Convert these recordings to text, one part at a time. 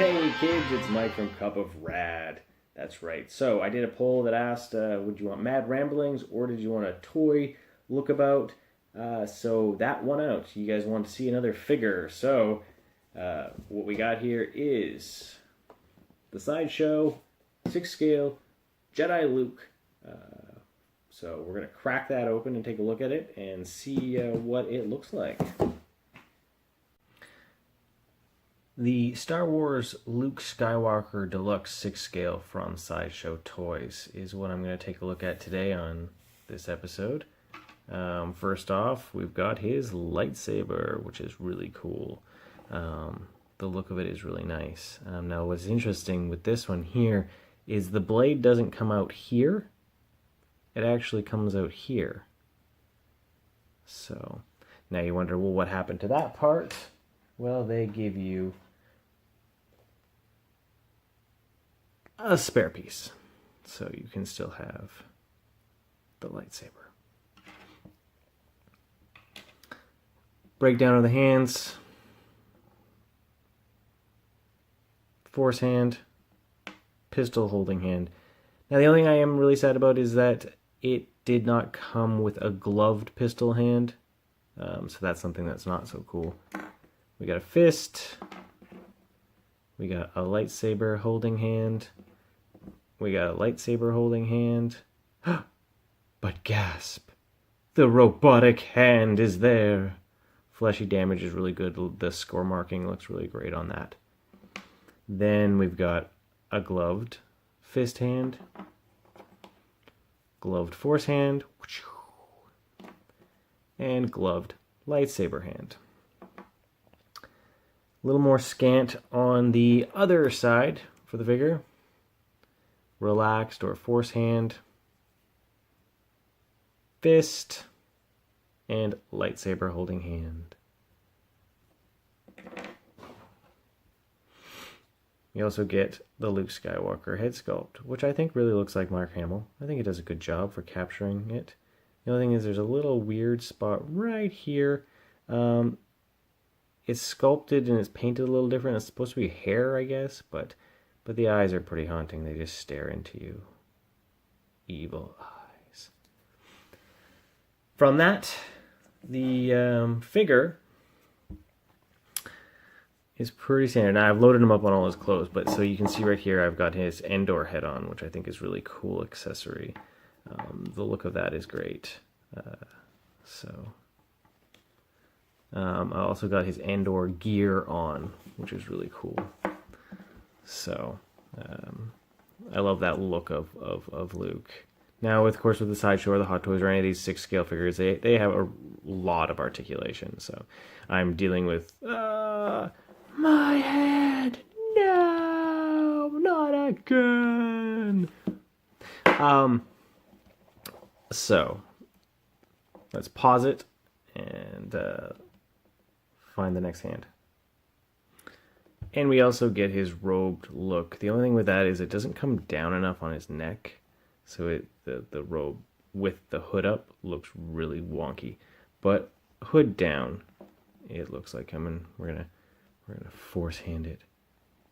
Hey kids, it's Mike from Cup of Rad. That's right. So I did a poll that asked, would you want Mad Ramblings or did you want a toy lookabout? So that won out. You guys want to see another figure. So what we got here is the Sideshow Sixth scale Jedi Luke. So we're going to crack that open and take a look at it and see what it looks like. The Star Wars Luke Skywalker Deluxe Sixth scale from Sideshow Toys is what I'm going to take a look at today on this episode. First off, we've got his lightsaber, which is really cool. The look of it is really nice. Now, what's interesting with this one here is the blade doesn't come out here. It actually comes out here. So, now you wonder, well, what happened to that part? Well, they give you a spare piece, so you can still have the lightsaber. Breakdown of the hands. Force hand. Pistol holding hand. Now, the only thing I am really sad about is that it did not come with a gloved pistol hand, so that's something that's not so cool. We got a fist. We got a lightsaber holding hand. We got a lightsaber holding hand. But gasp! The robotic hand is there. Fleshy damage is really good. The score marking looks really great on that. Then we've got a gloved fist hand. Gloved force hand. And gloved lightsaber hand. A little more scant on the other side for the figure. Relaxed or force hand. Fist. And lightsaber holding hand. You also get the Luke Skywalker head sculpt, which I think really looks like Mark Hamill. I think it does a good job for capturing it. The only thing is there's a little weird spot right here. It's sculpted and it's painted a little different. It's supposed to be hair, I guess, but the eyes are pretty haunting. They just stare into you. Evil eyes. From that, the figure is pretty standard. Now, I've loaded him up on all his clothes, but so you can see right here I've got his Endor head on, which I think is really cool accessory. The look of that is great. I also got his Endor gear on, which is really cool. So, I love that look of Luke. Now, of course, with the Sideshow or the Hot Toys or any of these 6 scale figures, they have a lot of articulation. So, I'm dealing with, my head! No! Not again! So, let's pause it and find the next hand. And we also get his robed look. The only thing with that is it doesn't come down enough on his neck, so the robe with the hood up looks really wonky. But hood down, it looks like we're gonna force hand it.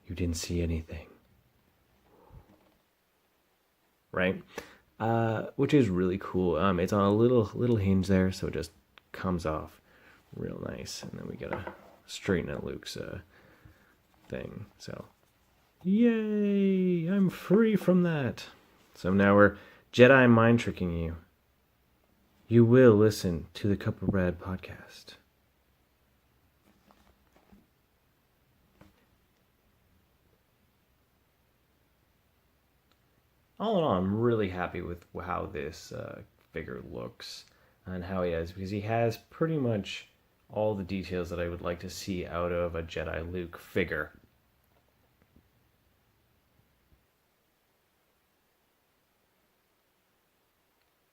You didn't see anything, right? Which is really cool. It's on a little hinge there, so it just comes off real nice. And then we gotta straighten out Luke's thing. So, yay! I'm free from that. So now we're Jedi mind tricking you. You will listen to the Cup of Rad podcast. All in all, I'm really happy with how this figure looks and how he is, because he has pretty much all the details that I would like to see out of a Jedi Luke figure.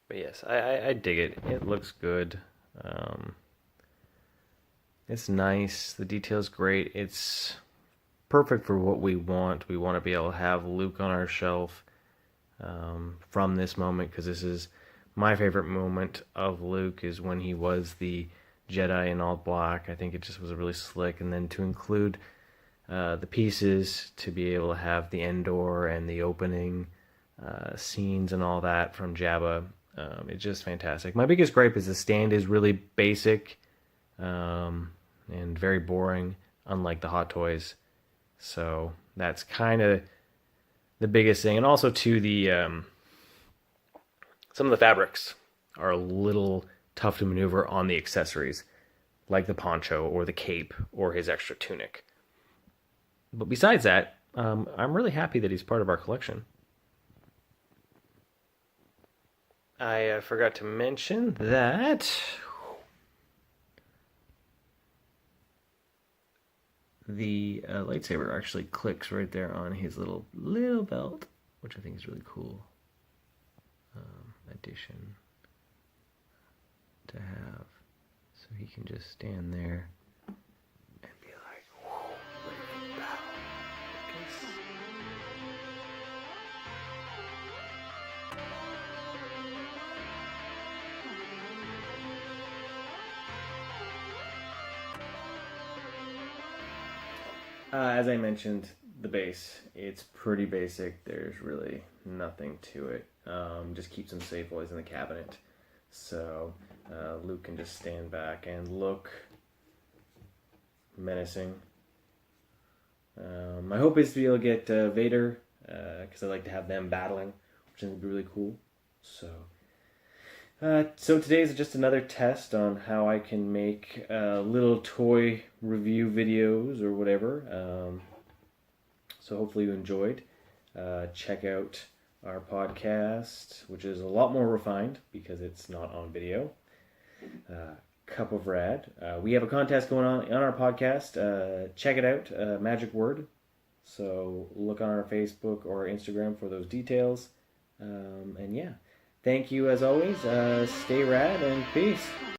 But yes, I dig it. It looks good. It's nice. The detail's great. It's perfect for what we want. We want to be able to have Luke on our shelf from this moment, because this is my favorite moment of Luke, is when he was the Jedi in all black. I think it just was really slick. And then to include the pieces to be able to have the Endor and the opening scenes and all that from Jabba. It's just fantastic. My biggest gripe is the stand is really basic and very boring, unlike the Hot Toys. So that's kind of the biggest thing. And also, too, some of the fabrics are a little tough to maneuver on the accessories, like the poncho or the cape or his extra tunic. But besides that, I'm really happy that he's part of our collection. I forgot to mention that the lightsaber actually clicks right there on his little belt, which I think is really cool. Addition to have, so he can just stand there and be like, "Whoa, ready for battle." As I mentioned, the base, it's pretty basic. There's really nothing to it. Just keeps him safe while he's in the cabinet. So Luke can just stand back and look menacing. My hope is to be able to get Vader, because I like to have them battling, which I think would be really cool. So today is just another test on how I can make little toy review videos or whatever. So hopefully you enjoyed. Check out our podcast, which is a lot more refined because it's not on video. Cup of Rad. We have a contest going on our podcast. Check it out, Magic Word. So look on our Facebook or Instagram for those details. And yeah, thank you as always. Stay rad and peace.